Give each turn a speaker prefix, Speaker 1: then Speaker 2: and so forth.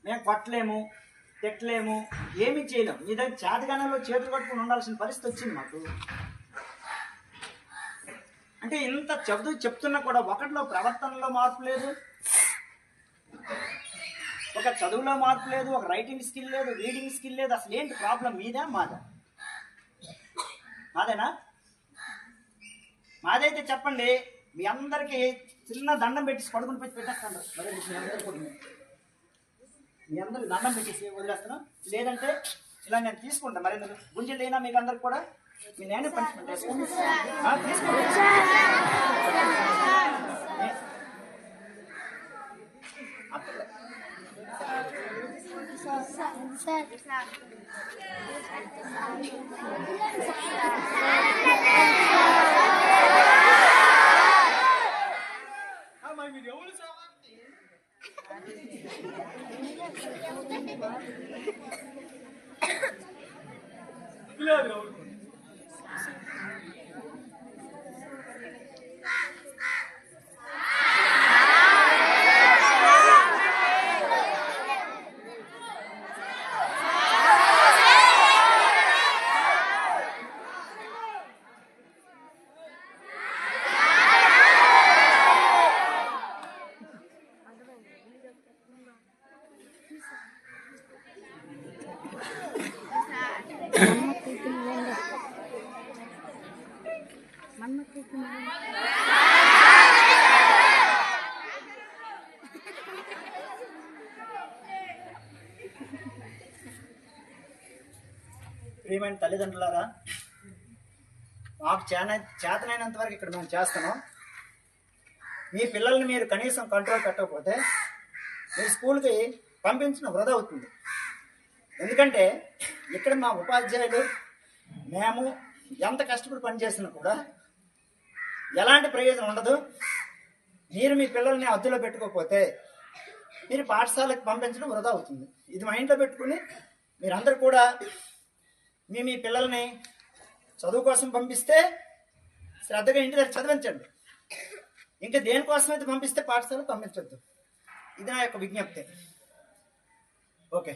Speaker 1: మేము కొట్టలేము, తిట్టలేము, ఏమీ చేయలేము. మీ దగ్గర చేతగానంలో చేతులు కట్టుకుని ఉండాల్సిన పరిస్థితి వచ్చింది మాకు. అంటే ఇంత చెప్తున్నా కూడా ఒకటిలో ప్రవర్తనలో మార్పు లేదు, ఒక చదువులో మార్పు లేదు, ఒక రైటింగ్ స్కిల్ లేదు, రీడింగ్ స్కిల్ లేదు. అసలు ఏంటి ప్రాబ్లం? మీదా మాదా? మాదేనా? మాదైతే చెప్పండి. మీ అందరికీ చిన్న దండం పెట్టేసి పడుకుని పెట్టి పెట్టేస్తాను. మరి మీ అందరికి దండం పెట్టేసి వదిలేస్తున్నాం. లేదంటే ఇలా నేను తీసుకుంటాను. మరి గుంజలు అయినా మీకు అందరికి కూడా మీ నేనే పనిష్మెంట్ వేసుకోండి. ప్రియమైన తల్లిదండ్రులారా, మాకు చేతనైనంత వరకు ఇక్కడ మేము చేస్తున్నాం. మీ పిల్లల్ని మీరు కనీసం కంట్రోల్ పెట్టకపోతే మీరు స్కూల్కి పంపించిన వృధా అవుతుంది. ఎందుకంటే ఇక్కడ మా ఉపాధ్యాయులు మేము ఎంత కష్టపడి పనిచేసినా కూడా ఎలాంటి ప్రయోజనం ఉండదు. మీరు మీ పిల్లల్ని అద్దులో పెట్టుకోకపోతే మీరు పాఠశాలకు పంపించడం వృధా అవుతుంది. ఇది మైండ్లో పెట్టుకుని మీరందరూ కూడా మీ పిల్లల్ని చదువు కోసం పంపిస్తే శ్రద్ధగా ఇంటి దగ్గర చదివించండి. ఇంకా దేనికోసం అయితే పంపిస్తే పాఠశాలకు పంపించద్దు. ఇది నా యొక్క విజ్ఞప్తి. ఓకే.